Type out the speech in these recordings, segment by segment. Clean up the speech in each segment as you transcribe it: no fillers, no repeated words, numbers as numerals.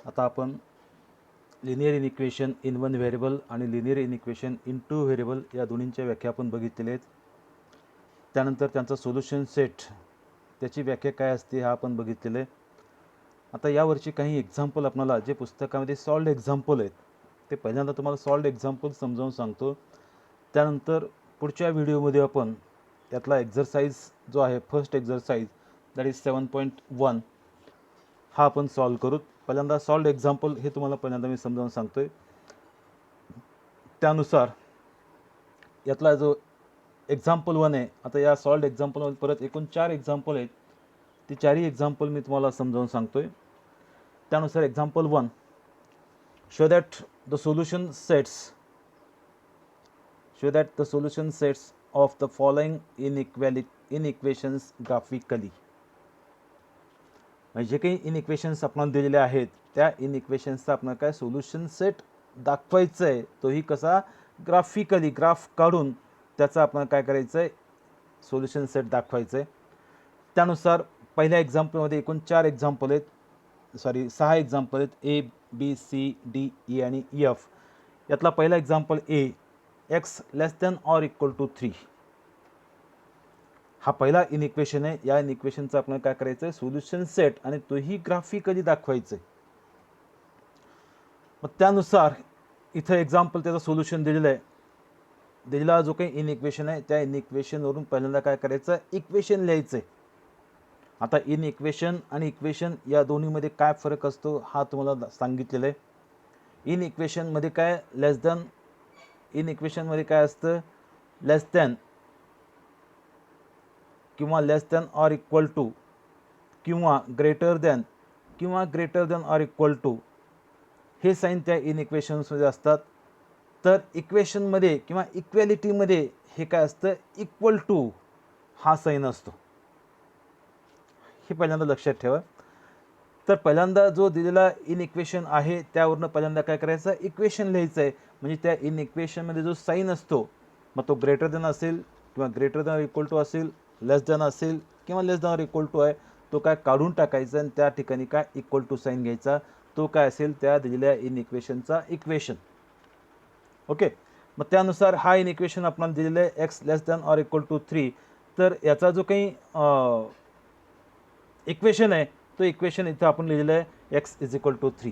आता आपण linear inequation in one variable आणि linear inequation in two variable या दोन्हींच्या व्याख्या आपण बघितलेल्या आहेत. त्यानंतर त्यांचा सोल्युशन सेट त्याची व्याख्या काय असते हा आपण बघितलेलं आहे. आता यावरची काही एक्झाम्पल आपल्याला जे पुस्तकामध्ये सॉल्व्ड एक्झाम्पल आहेत ते पहिल्यांदा तुम्हाला सॉल्व्ड एक्झाम्पल समजावून सांगतो. त्यानंतर पुढच्या व्हिडिओमध्ये आपण यातला एक्झरसाइज जो आहे फर्स्ट एक्झरसाइज दॅट इज 7.1 हा आपण सॉल्व करू. पहिल्यांदा सॉल्व्ड एक्झाम्पल हे तुम्हाला पहिल्यांदा मी समजावून सांगतोय. त्यानुसार यातला जो एक्झाम्पल 1 आहे, आता या सॉल्व्ड एक्झाम्पलमध्ये परत एकूण 4 एक्झाम्पल आहेत, ती चारही एक्झाम्पल मी तुम्हाला समजावून सांगतोय. त्यानुसार example 1 show that the solution sets of the following inequations graphically. म्हणजे जे काही इनइक्वेशन्स आपण दिलेले आहेत त्या इनइक्वेशन्सचा आपण काय सोल्युशन सेट दाखवायचं आहे, तोही कसा ग्राफिकली ग्राफ काढून त्याचा आपण काय करायचं आहे सोल्युशन सेट दाखवायचं आहे. त्यानुसार पहिल्या एक्झाम्पलमध्ये एकूण 6 एक्झाम्पल आहेत, A B C D E आणि एफ. यातला पहिला example A x less than or equal to 3 हा पहिला इनइक्वेशन आहे. या इनइक्वेशनचा आपण काय करायचं आहे सोल्युशन सेट आणि तोही ग्राफिकली दाखवायचं आहे. मग त्यानुसार इथं एक्झाम्पल त्याचं सोल्युशन दिलेलं आहे. दिलेला जो काही इनइक्वेशन आहे त्या इनइक्वेशनवरून पहिल्यांदा काय करायचं इक्वेशन लिहायचं आहे. आता इनइक्वेशन आणि इक्वेशन या दोन्हीमध्ये काय फरक असतो हा तुम्हाला सांगितलेलं आहे. इनइक्वेशनमध्ये काय लेस दॅन, इनइक्वेशनमध्ये काय असतं लेस दॅन किंवा less than or equal to किंवा greater than or equal to हे साईन त्या इनइक्वेशन्समध्ये असतात. तर इक्वेशनमध्ये किंवा इक्वॅलिटीमध्ये हे काय असतं इक्वल टू हा साईन असतो. हे पहिल्यांदा लक्षात ठेवा. तर पहिल्यांदा जो दिलेला इनइक्वेशन आहे त्यावरनं पहिल्यांदा काय करायचं इक्वेशन लिहायचं आहे. म्हणजे त्या इनइक्वेशनमध्ये जो साईन असतो मग तो ग्रेटर दॅन असेल किंवा ग्रेटर दॅन इक्वल टू असेल, लेस दॅन असेल किंवा लेस दॅन इक्वल टू आहे, तो काय काढून टाकायचा आणि त्या ठिकाणी काय इक्वल टू साईन घ्यायचा. तो काय असेल त्या दिलेल्या इनइक्वेशनचा इक्वेशन. ओके. मग त्यानुसार हा इनइक्वेशन आपल्याला दिलेलं आहे x less than or equal to 3. तर याचा जो काही इक्वेशन आहे तो इक्वेशन इथं आपण लिहिलेलं आहे x is equal to 3.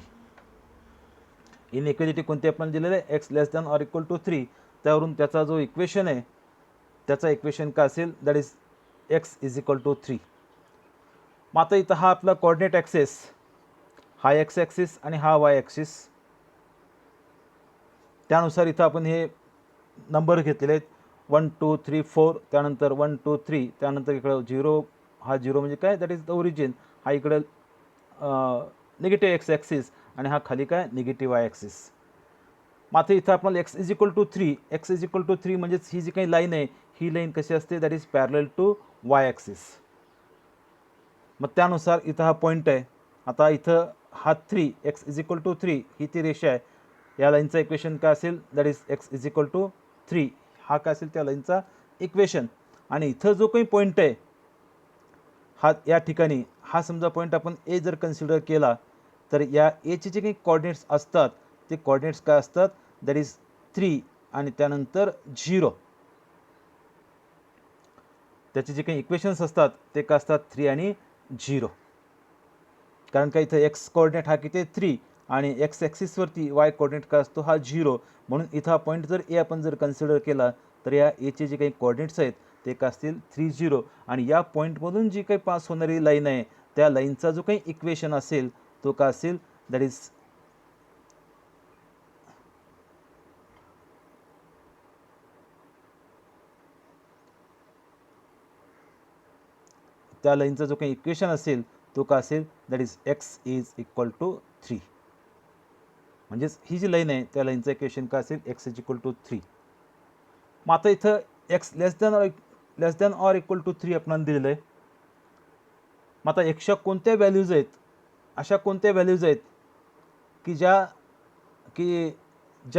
Inequality कोणती आपण दिलेलं आहे x less than or equal to 3. त्यावरून त्याचा जो इक्वेशन आहे त्याचा इक्वेशन काय असेल that is x is equal to 3. मग आता इथं हा आपला कोऑर्डिनेट ॲक्सिस, हा एक्स ॲक्सिस आणि हा वाय ॲक्सिस. त्यानुसार इथं आपण हे नंबर घेतलेले आहेत 1 2 3 4, त्यानंतर 1 2 3, त्यानंतर इकडं 0, हा 0 म्हणजे काय दॅट इज द ओरिजिन, हा इकडं निगेटिव्ह एक्स ॲक्सिस आणि हा खाली काय निगेटिव्ह वाय ॲक्सिस. मात्र इथं आपण एक्स इज इक्वल टू 3 म्हणजेच ही जी काही लाईन आहे ही लाईन कशी असते that is parallel to y axis. मग त्यानुसार इथं हा पॉईंट आहे. आता इथं हा 3 एक्स इज इक्वल टू 3 ही ती रेषा आहे. या लाईनचा इक्वेशन काय असेल that is x is equal to 3 हा काय असेल त्या लाईनचा इक्वेशन. आणि इथं जो काही पॉईंट आहे हा या ठिकाणी हा समजा पॉईंट आपण ए जर कन्सिडर केला तर या एचे जे काही कोऑर्डिनेट्स असतात ते कोऑर्डिनेट्स काय असतात दॅट इज 3 आणि त्यानंतर 0. त्याचे जे काही इक्वेशन्स असतात ते काय असतात 3 आणि 0. कारण का इथं एक्स कोऑर्डिनेट हा किती 3 आणि एक्स ॲक्सिसवरती वाय कोऑर्डिनेट काय असतो हा 0. म्हणून इथं हा पॉईंट जर ए आपण जर कन्सिडर केला तर या एचे जे काही कोऑर्डिनेट्स आहेत ते काय असतील 3 0. आणि या पॉईंटमधून जी काही पास होणारी लाईन आहे त्या लाईनचा जो काही इक्वेशन असेल तो काय असेल दॅट इज त्या लाईनचा जो काही इक्वेशन असेल तो काय असेल that is x is equal to 3. म्हणजेच ही जी लाईन आहे त्या लाईनचं इक्वेशन काय असेल एक्स इज इक्वल टू 3. मग आता इथं x less than or equal to 3 आपण दिलेलं आहे. मग आता एक्सच्या कोणत्या व्हॅल्यूज आहेत, अशा कोणत्या व्हॅल्यूज आहेत की ज्या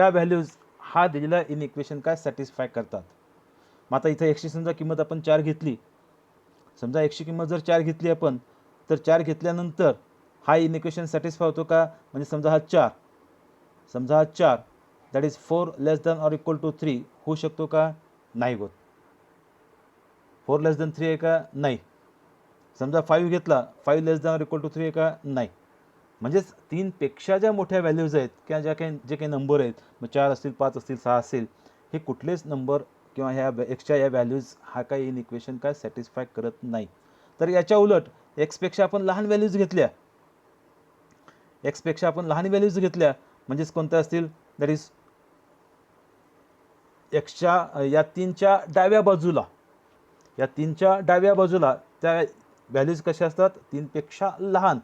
व्हॅल्यूज हा दिलेला इनइक्वेशन काय सॅटिस्फाय करतात. मग आता इथं एक्सची समजा किंमत आपण 4 घेतली, समजा एक्सची किंमत जर 4 घेतली आपण तर 4 घेतल्यानंतर हा इनिक्वेशन सॅटिस्फाय होतो का? म्हणजे समजा हा 4 that is 4 less than or equal to 3 होऊ शकतो का? नाही होत. 4 लेस दॅन 3 आहे का? नाही. समजा 5 घेतला, 5 लेस दॅन ऑर इक्वल टू 3 आहे का? नाही. म्हणजेच 3 पेक्षा ज्या मोठ्या व्हॅल्यूज आहेत किंवा जे काही नंबर आहेत, मग 4 असतील, 5 असतील, 6 असेल, हे कुठलेच नंबर किंवा ह्या एक्सच्या या व्हॅल्यूज हा काही इन इक्वेशन काय सॅटिस्फाय करत नाही. तर याच्या उलट एक्सपेक्षा आपण लहान व्हॅल्यूज घेतल्या, म्हणजेच कोणत्या असतील? दॅट इज एक्सच्या या 3च्या डाव्या बाजूला त्या व्हॅल्यूज कशा असतात? 3 पेक्षा लहान,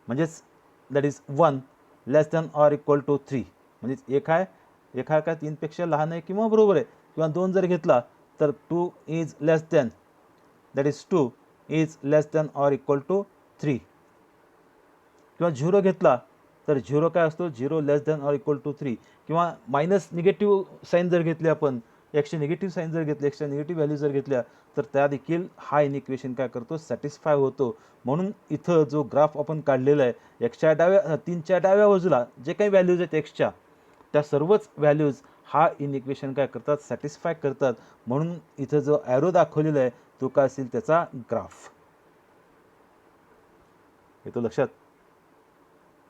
म्हणजेच that is 1 less than or equal to 3. म्हणजेच एक आहे का 3 पेक्षा लहान आहे किंवा बरोबर आहे. किंवा 2 जर घेतला तर 2 is less than, that is 2 is less than or equal to 3. किंवा 0 घेतला तर 0 काय असतो? 0 less than or equal to 3. किंवा मायनस निगेटिव्ह साईन जर घेतले आपण, एक्सचे निगेटिव्ह साईन जर घेतले, एक्सच्या निगेटिव्ह व्हॅल्यू जर घेतल्या, तर त्या देखील हा इन इक्वेशन काय करतो? सॅटिस्फाय होतो. म्हणून इथं जो ग्राफ आपण काढलेला आहे, एक्सच्या 3च्या डाव्या बाजूला जे काही व्हॅल्यूज आहेत एक्सच्या, त्या सर्वच व्हॅल्यूज हा इन इक्वेशन काय करतात? सॅटिस्फाय करतात. म्हणून इथं जो ॲरो दाखवलेला आहे तो काय असेल? त्याचा ग्राफ. येतो लक्षात?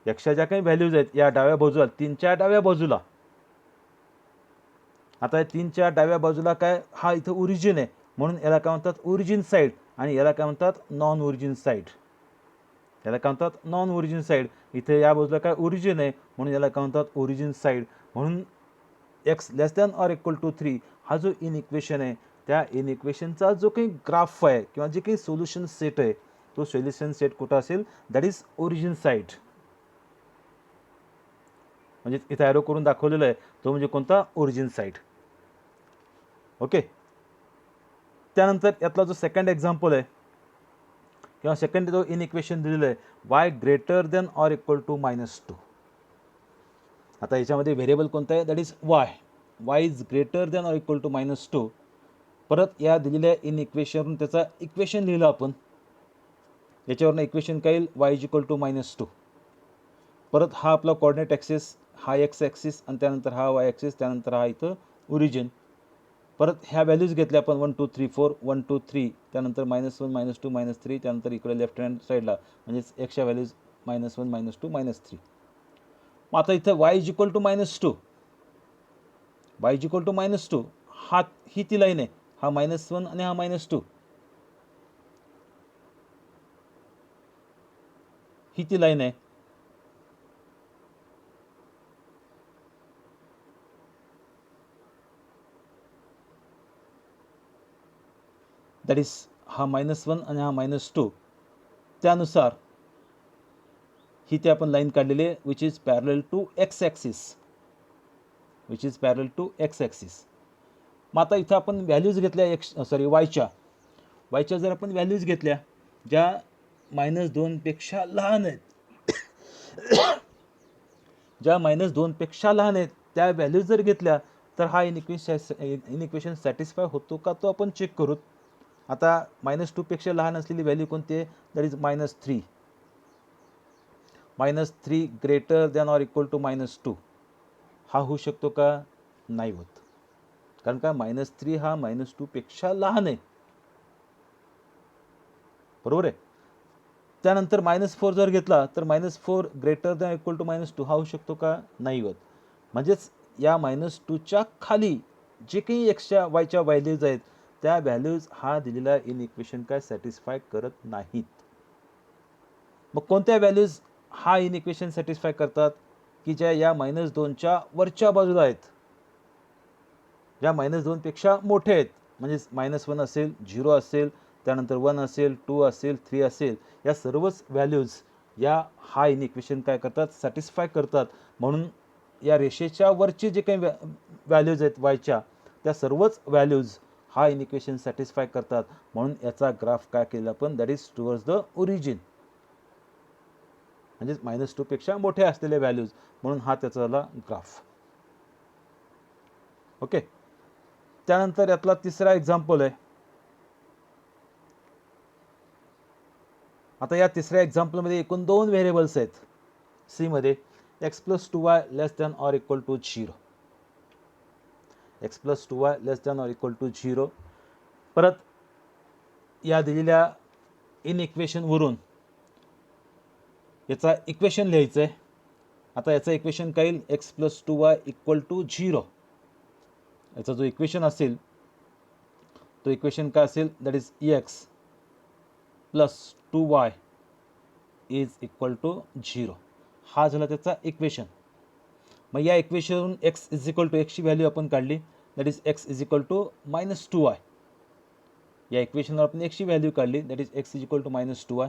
एक्सच्या ज्या काही व्हॅल्यूज आहेत या डाव्या बाजूला, 3च्या डाव्या बाजूला, आता या 3च्या डाव्या बाजूला काय? हा इथं ओरिजिन आहे, म्हणून याला काय म्हणतात? Origin side. आणि याला काय म्हणतात? Non origin side. इथे या बाजूला काय? ओरिजिन आहे, म्हणून याला काय म्हणतात? Origin side. म्हणून x less than or equal to 3 हा जो इन इक्वेशन आहे, त्या इन इक्वेशनचा जो काही ग्राफ आहे किंवा जे काही सोल्युशन सेट आहे, तो सोल्युशन सेट कुठं असेल? That is origin side. म्हणजे इथं ॲरो करून दाखवलेला आहे तो म्हणजे कोणता? Origin side. ओके. त्यानंतर यातला जो सेकंड एक्झाम्पल आहे किंवा सेकंड जो इन इक्वेशन दिलेलं आहे, y greater than or equal to -2. आता याच्यामध्ये व्हेरिएबल कोणता आहे? That is y is greater than or equal to -2. परत या दिलेल्या इन इक्वेशनवरून त्याचा इक्वेशन लिहिलं आपण. याच्यावरून इक्वेशन काय येईल? y is equal to -2. परत हा आपला कोऑर्डिनेट ॲक्सिस, हा एक्स ॲक्सिस आणि त्यानंतर हा वाय ॲक्सिस, त्यानंतर हा इथं ओरिजिन. परत ह्या व्हॅल्यूज घेतल्या आपण 1 2 3 4 1 2 3, त्यानंतर -1 -2 -3, त्यानंतर इकडे लेफ्ट हँड साईडला म्हणजेच एक्सच्या व्हॅल्यूज -1 -2 -3. मग आता इथं y इज इक्वल टू -2 हा ही ती लाईन आहे, हा -1 आणि हा -2 ही ती लाईन आहे. दॅट इज हा -1 आणि हा -2. त्यानुसार ही ते आपण लाईन काढलेली आहे which is parallel to x axis. मग आता इथं आपण व्हॅल्यूज घेतल्या वायच्या जर आपण व्हॅल्यूज घेतल्या ज्या -2 पेक्षा लहान आहेत, त्या व्हॅल्यूज जर घेतल्या तर हा इन इक्वेशन सॅटिस्फाय होतो का तो आपण चेक करू. आता -2 पेक्षा लहान असलेली व्हॅल्यू कोणती आहे? That is -3. -3 greater than or equal to -2 हा होऊ शकतो का? नाही होत. कारण का? -3 हा -2 पेक्षा लहान आहे, बरोबर आहे. त्यानंतर -4 जर घेतला तर -4 ग्रेटर दॅन इक्वल टू -2 हा होऊ शकतो का? नाही होत. म्हणजेच या -2च्या खाली जे काही एक्सच्या वायच्या व्हॅल्यूज आहेत त्या व्हॅल्यूज हा दिलेला इन इक्वेशन काय सॅटिस्फाय करत नाहीत. मग कोणत्या व्हॅल्यूज हा इन इक्वेशन सॅटिस्फाय करतात? की ज्या या -2च्या वरच्या बाजूला आहेत, ज्या -2 पेक्षा मोठे आहेत. म्हणजेच -1 असेल, 0 असेल, त्यानंतर 1 असेल, 2 असेल, 3 असेल, या सर्वच व्हॅल्यूज या हा इन इक्वेशन काय करतात? सॅटिस्फाय करतात. म्हणून या रेषेच्या वरचे जे काही व्हॅल्यूज आहेत वायच्या, त्या सर्वच व्हॅल्यूज हा इन इक्वेशन सॅटिस्फाय करतात. म्हणून याचा ग्राफ काय केला आपण? That is towards the origin. म्हणजेच -2 पेक्षा मोठे असलेले व्हॅल्यूज, म्हणून हा त्याचा झाला ग्राफ. ओके. त्यानंतर यातला तिसरा एक्झाम्पल आहे. आता या तिसऱ्या एक्झाम्पलमध्ये एकूण 2 व्हेरिएबल्स आहेत सीमध्ये, x plus 2y less than or equal to 0. X plus 2y less than or equal to 0. परत या दिलेल्या इन इक्वेशनवरून याचा इक्वेशन लिहायचं आहे. आता याचं इक्वेशन काय येईल, x plus 2y equal to 0. याचा जो इक्वेशन असेल तो इक्वेशन काय असेल, that is x plus 2y is equal to 0. हा झाला त्याचा इक्वेशन. मग या इक्वेशनवरून एक्स इज इक्वल टू एक्सची व्हॅल्यू आपण काढली, that is x is equal to minus 2y. या इक्वेशनवर आपण एक्सची व्हॅल्यू काढली, that is x is equal to minus 2y.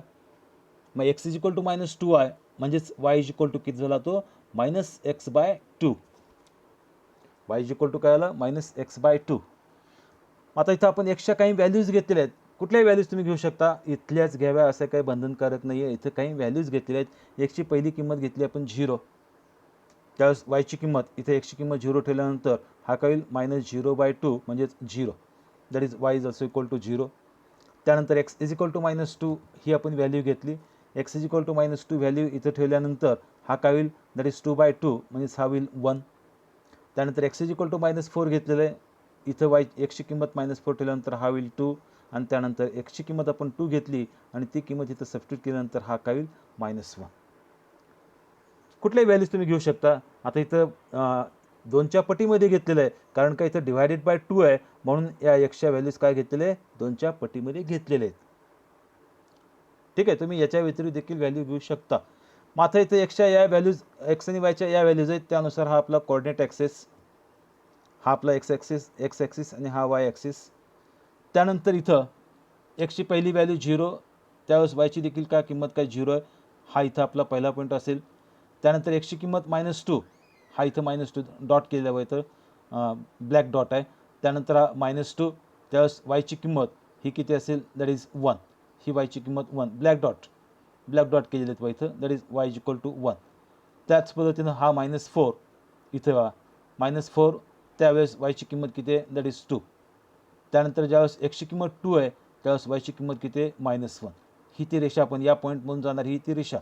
मग x is equal to minus 2y म्हणजेच वाय इज इक्वल टू किती झाला तो, minus x by 2. Y is equal to काय आला, मायनस एक्स बाय 2. आता इथं आपण एक्सच्या काही व्हॅल्यूज घेतलेल्या आहेत. कुठल्याही व्हॅल्यूज तुम्ही घेऊ शकता, इथल्याच घ्याव्या असं काही बंधनकारक नाही आहे. इथं काही व्हॅल्यूज घेतलेल्या आहेत. एक्सची पहिली किंमत घेतली आपण 0, त्यावेळेस वायची किंमत, इथे एक्सची किंमत 0 ठेवल्यानंतर हा काय होईल, मायनस 0/2 म्हणजेच 0, that is y is also equal to 0. त्यानंतर x is equal to minus 2 ही आपण व्हॅल्यू घेतली. X is equal to minus 2 value इथं ठेवल्यानंतर हा काय होईल, दॅट इज 2/2 म्हणजेच हा होईल 1. त्यानंतर x is equal to minus 4 घेतलेलं आहे. इथं वाय एक्सची किंमत मायनस 4 ठेवल्यानंतर हा होईल 2. आणि त्यानंतर एक्सची किंमत आपण 2 घेतली आणि ती किंमत इथं सबस्टिट्यूट केल्यानंतर हा काय होईल, -1. कुठल्याही व्हॅल्यूज तुम्ही घेऊ शकता. आता इथं 2च्या पटीमध्ये घेतलेलं आहे, कारण का इथं डिवायडेड बाय 2 आहे, म्हणून या एक्सच्या व्हॅल्यूज काय घेतलेले आहे, 2च्या पटीमध्ये घेतलेले आहेत. ठीक आहे, तुम्ही याच्या व्यतिरिक्त देखील व्हॅल्यू घेऊ शकता. मग आता इथं एक्सच्या या व्हॅल्यूज, एक्स आणि वायच्या या व्हॅल्यूज आहेत, त्यानुसार हा आपला कोऑर्डिनेट ॲक्सेस, हा आपला एक्स ॲक्सिस आणि हा वाय ॲक्सिस. त्यानंतर इथं एक्सची पहिली व्हॅल्यू 0, त्यावेळेस वायची देखील काय किंमत काय 0 आहे, हा इथं आपला पहिला पॉईंट असेल. त्यानंतर एक्सची किंमत -2, हा इथं -2 डॉट केलेला आहे, इथं ब्लॅक डॉट आहे. त्यानंतर हा -2, त्यावेळेस वायची किंमत ही किती असेल, दॅट इज 1, ही वायची किंमत 1, ब्लॅक डॉट केलेले आहेत इथं, that is y is equal to 1. त्याच पद्धतीनं हा -4, इथं -4, त्यावेळेस वायची किंमत किती आहे, दॅट इज 2. त्यानंतर ज्यावेळेस एक्सची किंमत 2 आहे, त्यावेळेस वायची किंमत किती आहे, -1. ही ती रेषा, आपण या पॉईंटमधून जाणार ही ती रेषा,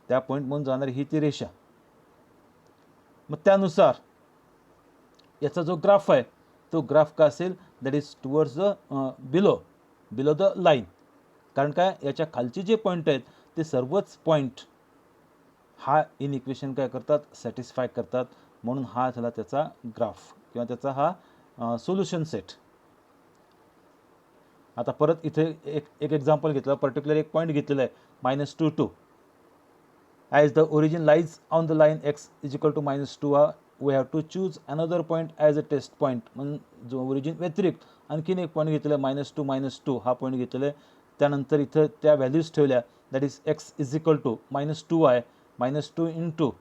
त्या पॉईंटमधून जाणारी ही ती रेषा. मग त्यानुसार याचा जो ग्राफ आहे तो ग्राफ का असेल, that is towards the below the line. कारण काय, याच्या खालचे जे पॉईंट आहेत ते सर्वच पॉईंट हा इन इक्वेशन काय करतात, सॅटिस्फाय करतात. म्हणून हा झाला त्याचा ग्राफ किंवा त्याचा हा सोल्युशन सेट. आता परत इथे एक एक्झाम्पल घेतलं, पर्टिक्युलर एक पॉईंट घेतलेला आहे, -2, 2. As the origin lies on the line x is equal to -2, we have to choose another point as a test point. म्हणजे जो ओरिजिन व्यतिरिक्त आणखीन एक पॉईंट घेतलेला आहे, -2 हा पॉईंट घेतलेला आहे. त्यानंतर इथं त्या व्हॅल्यूज ठेवल्या, that is x is equal to -2y, -2 into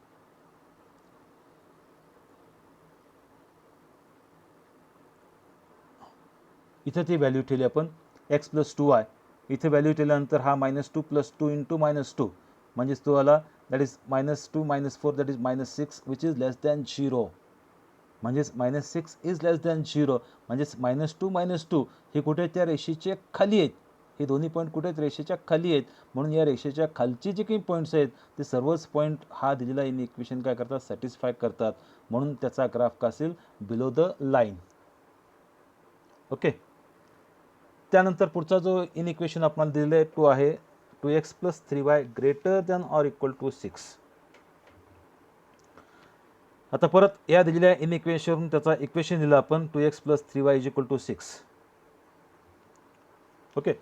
इथं ती व्हॅल्यू ठेवली आपण एक्स प्लस 2y. इथे व्हॅल्यू ठेवल्यानंतर हा -2 + 2 इंटू -2 म्हणजेच तो आला, that is -2 -4 that is -6 which is less than 0. म्हणजेच -6 इज लेस दॅन 0 म्हणजेच -2 -2 हे कुठे त्या रेषेच्या खाली आहेत. हे दोन्ही पॉईंट कुठे आहेत, रेषेच्या खाली आहेत. म्हणून या रेषेच्या खालचे जे काही पॉईंट्स आहेत ते सर्वच पॉईंट हा दिलेला इन इक्वेशन काय करतात, सॅटिस्फाय करतात. म्हणून त्याचा ग्राफ का असेल, बिलो द लाईन. ओके. त्यानंतर पुढचा जो इन इक्वेशन आपल्याला दिलेला आहे तो आहे 2x + 3y greater than or equal to 6. आता परत या दिलेल्या इन इक्वेशनवरून त्याचा इक्वेशन दिला आपण 2x + 3y = 6. ओके,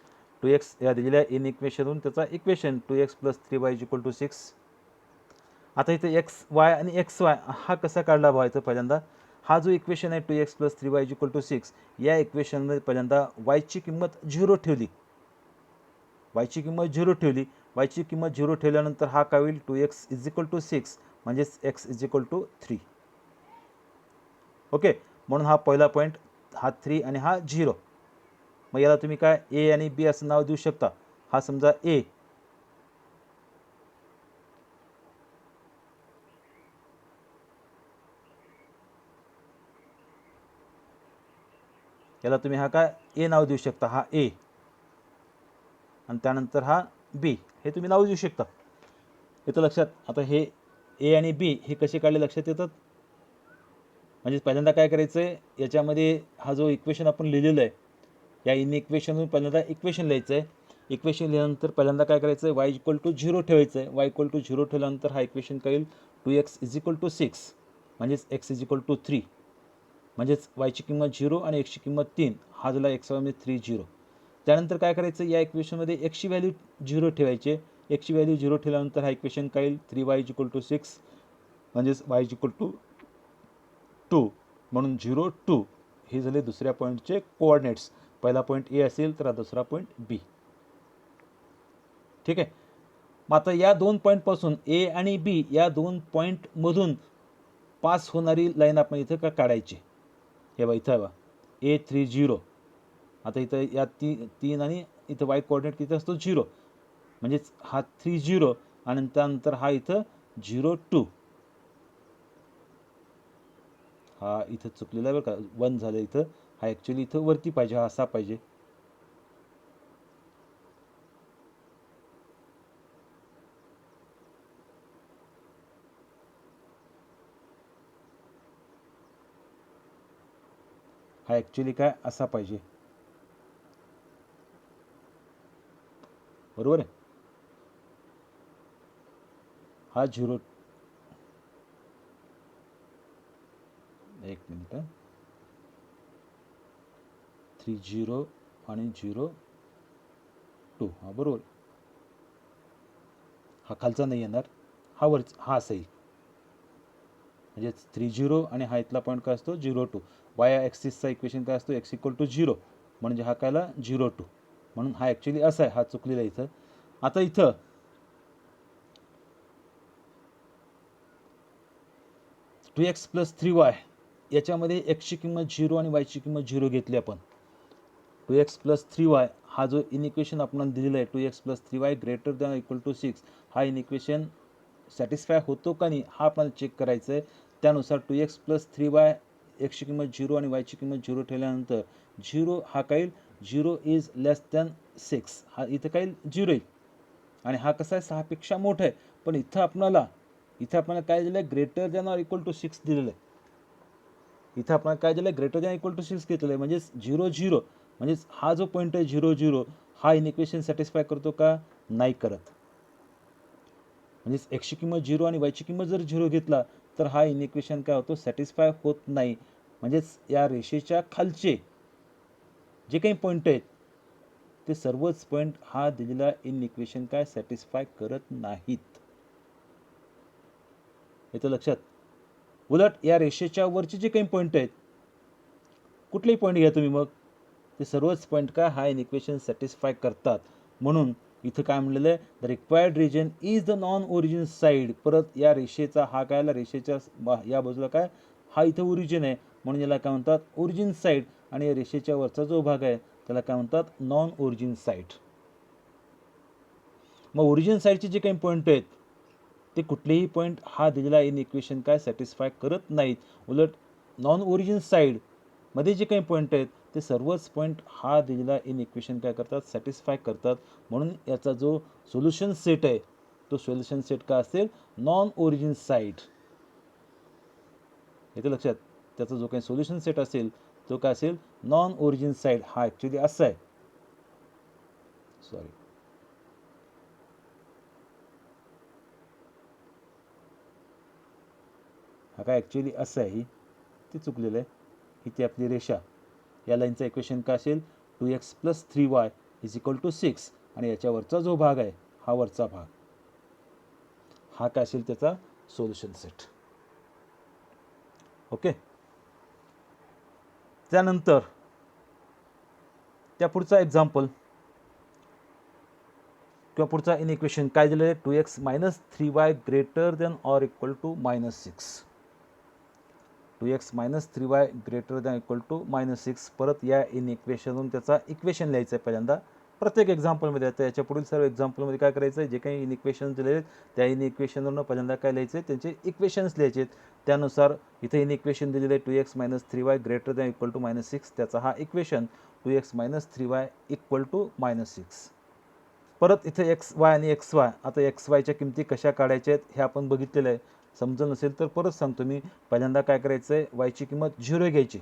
2x या दिलेल्या इन इक्वेशनवरून त्याचा इक्वेशन 2x + 3y = 6. आता इथे एक्स वाय आणि एक्स वाय हा कसा काढला बघायचं. पहिल्यांदा हा जो इक्वेशन आहे 2x + 3y = 6, या इक्वेशनमध्ये पहिल्यांदा वायची किंमत 0 ठेवली. वायची किंमत 0 ठेवल्यानंतर हा काय होईल, 2x = 6 म्हणजेच x = 3. ओके, म्हणून हा पहिला पॉईंट, हा 3 आणि हा 0. मग याला तुम्ही काय ए आणि बी असं नाव देऊ शकता. हा समजा ए, याला तुम्ही हा काय ए नाव देऊ शकता, हा ए. आणि त्यानंतर हा बी, हे तुम्ही नाव देऊ शकता. येतं लक्षात. आता हे ए आणि बी हे कसे काढले लक्षात येतात. म्हणजे पहिल्यांदा काय करायचं आहे, याच्यामध्ये हा जो इक्वेशन आपण लिहिलेला आहे, या इन इक्वेशनवरून पहिल्यांदा इक्वेशन लिहायचं आहे. इक्वेशन लिहिल्यानंतर पहिल्यांदा काय करायचं आहे, वाय इक्वल टू 0 ठेवायचं आहे. वाय इक्वल टू 0 ठेवल्यानंतर हा इक्वेशन काय येईल, 2x इज इक्वल टू 6, म्हणजेच x इज इक्वल टू 3, म्हणजेच वायची किंमत 0 आणि एक्सची किंमत 3, हा झाला एक्स वाय म्हणजे 3 0. त्यानंतर काय करायचं, या इक्वेशनमध्ये एक्सची व्हॅल्यू 0 ठेवायची. एक्सची व्हॅल्यू 0 ठेवल्यानंतर हा इक्वेशन काय येईल, 3y इज इक्वल टू 6, म्हणजेच y इज इक्वल टू 2, म्हणून 0 2 हे झाले दुसऱ्या पॉईंटचे कोऑर्डिनेट्स. पहिला पॉईंट ए असेल तर दुसरा पॉईंट बी. ठीक आहे. मग आता या दोन पॉईंटपासून ए आणि बी या दोन पॉईंटमधून पास होणारी लाईन आपण इथं का काढायची. हे बा इथं बा A30. आता इथं या 3 आणि इथं वाय कोऑर्डिनेट किती असतो 0, म्हणजेच हा 30 आणि त्यानंतर हा इथं 0 2. हा इथं चुकलेला आहे बरं का, 1 झालं इथं. हा ॲक्च्युली इथं वरती पाहिजे, हा असा पाहिजे. हा ॲक्च्युली काय असा पाहिजे, बरोबर आहे. हा 0, एक मिनिट, 30 आणि 0 2, हा बरोबर. हा खालचा नाही येणार, हा वरचा, हा असा येईल. म्हणजेच 30 आणि हा इथला पॉईंट काय असतो 0 2. वाय ॲक्सिसचा इक्वेशन काय असतो, एक्स इक्वल टू 0, म्हणजे हा कायला 0 2, म्हणून हा ॲक्च्युली असा आहे, हा चुकलेला आहे इथं. आता इथं 2x प्लस 3y याच्यामध्ये एक्सची किंमत 0 आणि वायची किंमत 0 घेतली आपण. 2x प्लस 3y हा जो इन इक्वेशन आपण दिलेला आहे, 2x plus 3y greater than equal to 6, हा इन इक्वेशन सॅटिस्फाय होतो का नाही हा आपल्याला चेक करायचं आहे. त्यानुसार 2x प्लस 3y एक्सची किंमत 0 आणि वायची किंमत 0 ठेवल्यानंतर 0 हा काय येईल, 0 इज लेस दॅन 6, हा इथं काय येईल 0 येईल. आणि हा कसा आहे 6 पेक्षा मोठा आहे, पण इथं आपल्याला काय दिलं आहे, greater than or equal to 6 दिलेलं आहे. इथं आपण काय दिलं आहे, ग्रेटर दॅन इक्वल टू 6 घेतलेलं आहे, म्हणजेच 0 0, म्हणजेच हा जो पॉईंट आहे 0 0 हा इन इक्वेशन सॅटिस्फाय करतो का नाही करत. म्हणजेच एक्सची किंमत 0 आणि वायची किंमत जर 0 घेतला तर हा इन इक्वेशन काय होतो, सॅटिस्फाय होत नाही. म्हणजेच या रेषेच्या खालचे जे काही पॉईंट आहेत ते सर्वच पॉईंट हा दिलेला इन इक्वेशन काय सॅटिस्फाय करत नाहीत. येतं लक्षात. उलट या रेषेच्या वरचे जे काही पॉईंट आहेत, कुठलेही पॉईंट घ्या तुम्ही, मग ते सर्वच पॉईंट काय हा इन इक्वेशन सॅटिस्फाय करतात. म्हणून इथं काय म्हणलेलं आहे, the required region is the non origin side. परत या रेषेचा हा काय, रेषेच्या या बाजूला काय, हा इथं ओरिजिन आहे, म्हणून याला काय म्हणतात ओरिजिन साईड. आणि या रेषेच्या वरचा जो भाग आहे त्याला काय म्हणतात नॉन ओरिजिन साईड. मग ओरिजिन साईडचे जे काही पॉईंट आहेत ते कुठलेही पॉईंट हा दिलेला इन इक्वेशन काय सॅटिस्फाय करत नाहीत. उलट नॉन ओरिजिन साईड मध्ये जे काही पॉईंट आहेत ते सर्वच पॉईंट हा दिलेला इन इक्वेशन काय करतात सॅटिस्फाय करतात. म्हणून याचा जो सोल्युशन सेट आहे तो सोल्युशन सेट काय असेल, नॉन ओरिजिन साईड. येतं लक्षात. त्याचा जो काही सोल्युशन सेट असेल तो काय असेल, नॉन ओरिजिन साईड. हा ॲक्च्युली असा आहे, सॉरी, हा काय ॲक्च्युली असं आहे, ते चुकलेलं आहे. इथे आपली रेषा, या लाईनचा इक्वेशन काय असेल, 2x plus 3y is equal to 6, आणि याच्यावरचा जो भाग आहे हा वरचा भाग, हा काय असेल त्याचा सोल्युशन सेट. ओके. त्यानंतर त्या पुढचा एक्झाम्पल किंवा पुढचा इन इक्वेशन काय दिलं आहे, 2x minus 3y greater than or equal to -6. 2x minus 3y greater than equal to -6. परत या इन इक्वेशनवरून त्याचा इक्वेशन लिहायचं आहे पहिल्यांदा प्रत्येक एक्झाम्पलमध्ये. आता याच्या पुढील सर्व एक्झाम्पलमध्ये काय करायचं आहे, जे काही इन इक्वेशन दिले आहेत त्या इन इक्वेशनवरून पहिल्यांदा काय लिहायचे, त्यांचे इक्वेशन्स लिहायचे. त्यानुसार इथे इन इक्वेशन दिलेले आहे 2x minus 3y greater than equal to -6, त्याचा हा equation 2x minus 3y equal to -6. परत इथे एक्स वाय आणि एक्स वाय, आता एक्स वायच्या किमती कशा काढायच्या आहेत हे आपण बघितलेलं आहे. समजलं नसेल तर परत सांगतो मी. पहिल्यांदा काय करायचं आहे, वायची किंमत 0 घ्यायची.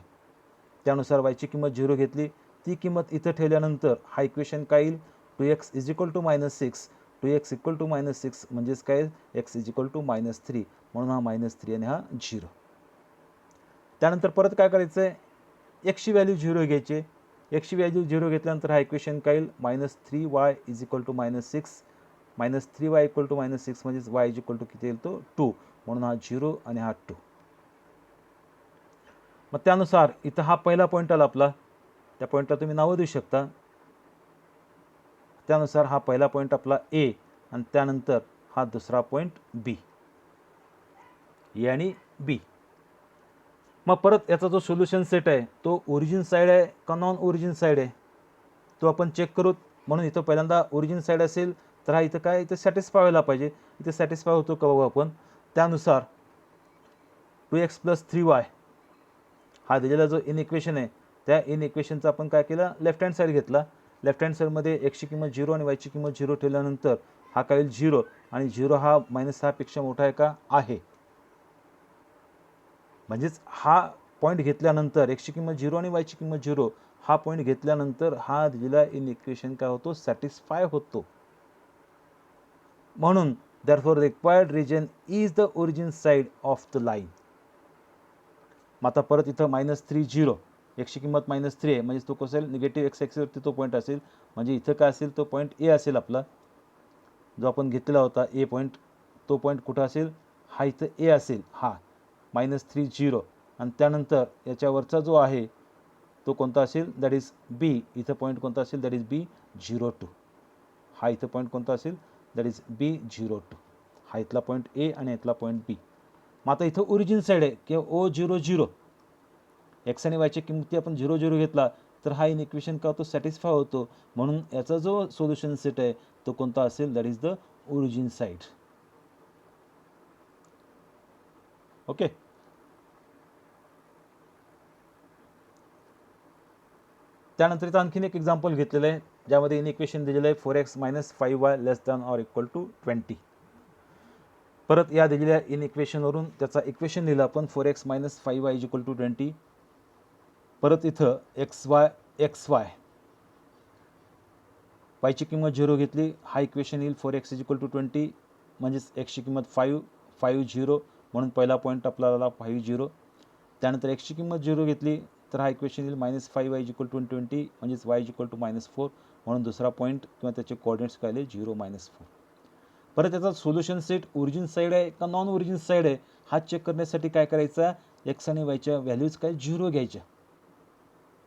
त्यानुसार वायची किंमत 0 घेतली, ती किंमत इथं ठेवल्यानंतर हा इक्वेशन काय येईल, 2x = -6. 2x = -6 म्हणजेच काय, x = -3, म्हणून हा -3 आणि हा 0. त्यानंतर परत काय करायचं आहे, एक्सची व्हॅल्यू 0 घ्यायची. एक्सची व्हॅल्यू 0 घेतल्यानंतर हा इक्वेशन काय येईल, -3y = -6. -3y = -6 म्हणजेच y किती येईल तो 2, म्हणून हा 0 आणि हा 2. मग त्यानुसार इथं हा पहिला पॉईंट आला आपला, त्या पॉईंटला तुम्ही नावं देऊ शकता. त्यानुसार हा पहिला पॉईंट आपला ए आणि त्यानंतर हा दुसरा पॉईंट बी, ए आणि बी. मग परत याचा जो सोल्युशन सेट आहे तो ओरिजिन साईड आहे का नॉन ओरिजिन साईड आहे तो आपण चेक करू. म्हणून इथं पहिल्यांदा ओरिजिन साईड असेल तर हा इथं काय, इथं सॅटिस्फाय व्हायला पाहिजे. इथे सॅटिस्फाय होतो का बघू आपण. त्यानुसार 2x + 3y हा दिलेला जो इन इक्वेशन आहे, त्या इन इक्वेशनचा आपण काय केलं, लेफ्ट हँड साईड घेतला. लेफ्ट हँड साईडमध्ये एक्सची किंमत 0 आणि वायची किंमत 0 ठेवल्यानंतर हा काय होईल 0, आणि 0 हा -6 पेक्षा मोठा आहे का, आहे. म्हणजेच हा पॉईंट घेतल्यानंतर एक्सची किंमत 0 आणि वायची किंमत 0 हा पॉईंट घेतल्यानंतर हा दिलेला इन इक्वेशन काय होतो, सॅटिस्फाय होतो. म्हणून therefore the required region is the origin side of the line. मग आता परत इथं -3 0, एक्सची किंमत -3 आहे म्हणजे तो कसं असेल, निगेटिव्ह एक्स ॲक्सिसवरती तो पॉईंट असेल. म्हणजे इथं काय असेल, तो पॉईंट ए असेल आपला जो आपण घेतलेला होता ए पॉईंट. तो पॉईंट कुठं असेल, हा इथं ए असेल, हा -3 0. आणि त्यानंतर याच्यावरचा जो आहे तो कोणता असेल, दॅट इज बी. इथं पॉईंट कोणता असेल, दॅट इज B02. हा इथं पॉईंट कोणता असेल, दॅट इज B02. हा इथला पॉईंट ए आणि इथला पॉईंट बी. मग आता इथं ओरिजिन साईड आहे किंवा O00, एक्स आणि वायच्या किमती आपण 0 घेतला तर हा इन इक्वेशन का होतो, सॅटिस्फाय होतो. म्हणून याचा जो सोल्युशन सेट आहे तो कोणता असेल, that is the origin side. Okay. त्यानंतर इथं आणखीन एक एक्झाम्पल घेतलेलं आहे ज्यामध्ये इन इक्वेशन दिलेलं आहे 4x - 5y < ≤ 20. परत या दिलेल्या इन इक्वेशनवरून त्याचा इक्वेशन लिहिलं आपण 4x - 5y = 20. परत इथं xy वायची किंमत 0 घेतली, हा इक्वेशन येईल 4x = 20 म्हणजेच एक्सची किंमत 5 0, म्हणून पहिला पॉईंट आपल्याला 5 0. त्यानंतर एक्सची किंमत 0 घेतली तर हा इक्वेशन येईल -5y = 20 म्हणजेच y = -4, म्हणून दुसरा पॉईंट किंवा त्याचे कोऑर्डिनेट्स काय आले 0 -4. परत त्याचा सोल्युशन सेट ओरिजिन साईड आहे का नॉन ओरिजिन साईड आहे हा चेक करण्यासाठी काय करायचा, एक्स आणि वायच्या व्हॅल्यूज काय 0 घ्यायच्या.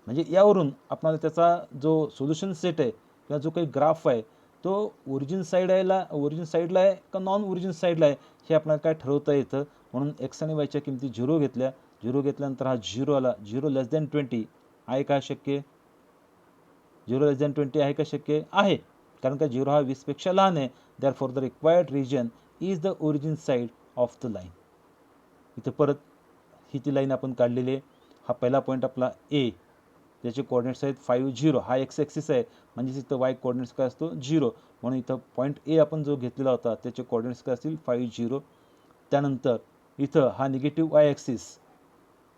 म्हणजे यावरून आपल्याला त्याचा जो सोल्युशन सेट आहे किंवा जो काही ग्राफ आहे तो ओरिजिन साईडला आहे का नॉन ओरिजिन साईडला आहे हे आपल्याला काय ठरवता येतं. म्हणून एक्स आणि वायच्या किमती 0 घेतल्या. 0 घेतल्यानंतर हा 0 आला. 0 < 20 आहे का शक्य, 0 < 20 आहे का शक्य आहे, कारण का 0 हा 20 पेक्षा लहान आहे. therefore the required region is the origin side of the line. इथं परत ही ती लाईन आपण काढलेली आहे. हा पहिला पॉईंट आपला ए, त्याचे कोऑर्डिनेट्स आहेत 5 0. हा एक्स ॲक्सिस आहे म्हणजे इथं वाय कोऑर्डिनेट्स काय असतो 0, म्हणून इथं पॉईंट ए आपण जो घेतलेला होता त्याचे कोऑर्डिनेट्स काय असतील 5 0. त्यानंतर इथं हा निगेटिव्ह वाय ॲक्सिस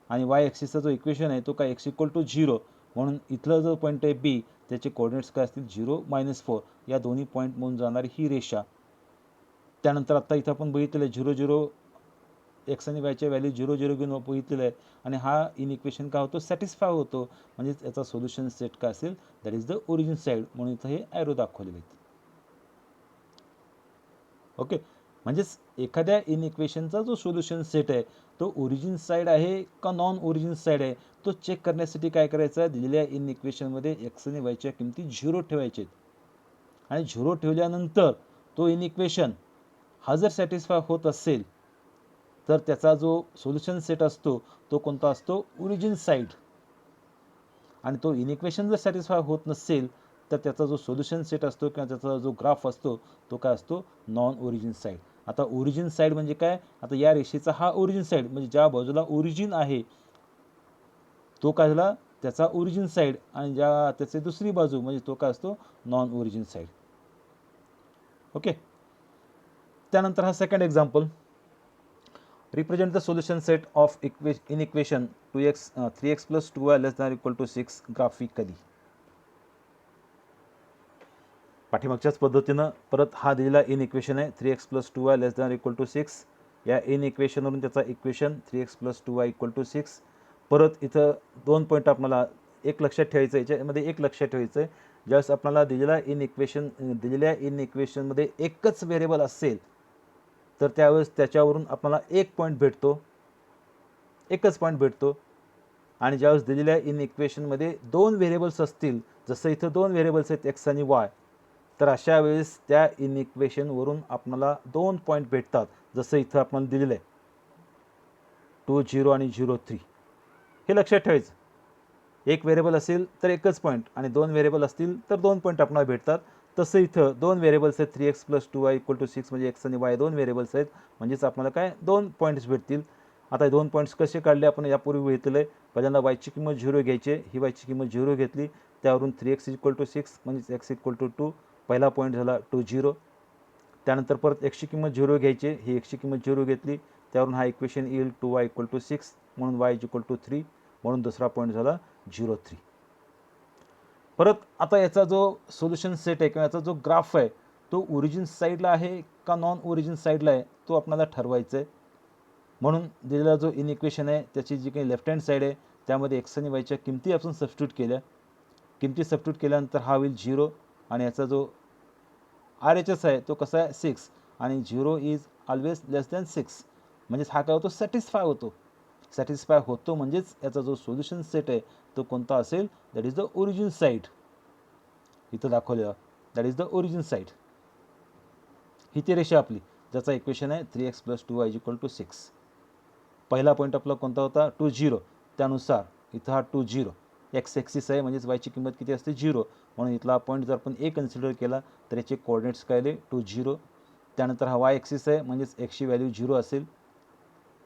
आणि वाय ॲक्सिसचा जो इक्वेशन आहे तो काय x = 0, म्हणून इथला जो पॉईंट आहे बी त्याचे कोऑर्डिनेट्स काय असतील 0 -4. या दोन्ही पॉईंट म्हणून जाणारी ही रेषा. त्यानंतर आता इथं आपण बघितलेलं आहे 0 0, एक्स आणि वायच्या व्हॅल्यू 0 0 घेऊन बघितलेलं आहे आणि हा इन इक्वेशन काय होतो, सॅटिस्फाय होतो. म्हणजेच याचा सोल्युशन सेट काय असेल, that is the origin side, म्हणून इथं हे ॲरो दाखवलेले आहेत. ओके. म्हणजेच एखाद्या इन इक्वेशनचा जो सोल्युशन सेट आहे तो ओरिजिन साईड आहे का नॉन ओरिजिन साईड आहे तो चेक करण्यासाठी काय करायचं, दिलेल्या इन इक्वेशनमध्ये एक्स आणि वायच्या किमती 0 ठेवायचे आणि 0 ठेवल्यानंतर तो इन इक्वेशन हा जर सॅटिस्फाय होत असेल तर त्याचा जो सोल्युशन सेट असतो तो कोणता असतो, ओरिजिन साईड. आणि तो इन इक्वेशन जर सॅटिस्फाय होत नसेल तर त्याचा जो सोल्युशन सेट असतो किंवा त्याचा जो ग्राफ असतो तो काय असतो, नॉन ओरिजिन साईड. आता ओरिजिन साईड म्हणजे काय, आता या रेषेचा हा ओरिजिन साईड म्हणजे ज्या बाजूला ओरिजिन आहे तो काय झाला त्याचा ओरिजिन साईड, आणि ज्या त्याची दुसरी बाजू म्हणजे तो काय असतो नॉन ओरिजिन साईड. ओके. त्यानंतर हा second example, represent the solution set of inequation 2x 3x + 2y ≤ 6 graphically. पाठीमागच्याच पद्धतीनं परत हा दिलेला इन इक्वेशन आहे 3x + 2y ≤ 6. या इन इक्वेशनवरून त्याचा इक्वेशन 3x + 2y = 6. परत इथं 2 पॉईंट आपल्याला एक लक्षात ठेवायचं, याच्यामध्ये एक लक्षात ठेवायचं आहे, ज्यावेळेस आपल्याला दिलेल्या इन इक्वेशनमध्ये एकच व्हेरिएबल असेल तर त्यावेळेस त्याच्यावरून आपल्याला एक पॉईंट भेटतो, एकच पॉईंट भेटतो. आणि ज्यावेळेस दिलेल्या इन इक्वेशनमध्ये 2 व्हेरिएबल्स असतील, जसं इथं 2 व्हेरिएबल्स आहेत x आणि y, तर अशा वेळेस त्या इन इक्वेशनवरून आपल्याला 2 पॉईंट भेटतात. जसं इथं आपल्याला दिलेलं आहे 2 0 आणि 0 3. हे लक्षात ठेवायचं, एक व्हेरिएबल असेल तर एकच पॉईंट आणि 2 व्हेरिएबल असतील तर 2 पॉईंट आपल्याला भेटतात. तसं इथं 2 व्हेरिएबल्स आहेत 3x + 2y = 6, म्हणजे x आणि y 2 व्हेरिएबल्स आहेत, म्हणजेच आपल्याला काय 2 पॉईंट्स भेटतील. आता 2 पॉईंट्स कसे काढले आपण यापूर्वी घेतलेलं आहे. पहिल्यांदा y ची किंमत 0 घ्यायची, ही y ची किंमत 0 घेतली, त्यावरून 3x = 6 म्हणजे x = 2, पहिला पॉईंट झाला 2 0. त्यानंतर परत x ची किंमत 0 घ्यायची, ही x ची किंमत 0 घेतली, त्यावरून हा इक्वेशन येईल 2y = 6 म्हणून y = 3, म्हणून दुसरा पॉईंट झाला 0 3. परत आता याचा जो सोल्युशन सेट आहे किंवा याचा जो ग्राफ आहे तो ओरिजिन साईडला आहे का नॉन ओरिजिन साईडला आहे तो आपल्याला ठरवायचं आहे. म्हणून दिलेला जो इन इक्वेशन आहे त्याची जी काही लेफ्ट हँड साईड आहे त्यामध्ये x आणि yच्या किमती आपण सबस्टिट्यूट केल्या. किमती सबस्टिट्यूट केल्यानंतर हा होईल 0 आणि याचा जो RHS आहे तो कसा आहे 6 आणि 0 इज ऑलवेज लेस दॅन 6, म्हणजेच हा काय होतो सॅटिस्फाय होतो, म्हणजेच याचा जो सोल्युशन सेट आहे तो कोणता असेल, that is the origin side. इथं दाखवलेला that is the origin side. ही ती रेषा आपली ज्याचा इक्वेशन आहे 3x + 2y = 6. पहिला पॉईंट आपला कोणता होता 2 0, त्यानुसार इथं हा 2 0 एक्स ॲक्सिस आहे, म्हणजेच y ची किंमत किती असते 0, म्हणून इथला पॉईंट जर आपण a कन्सिडर केला तर याचे कोऑर्डिनेट्स काय आले 2 0. त्यानंतर हा y ॲक्सिस आहे, म्हणजेच x ची व्हॅल्यू 0 असेल.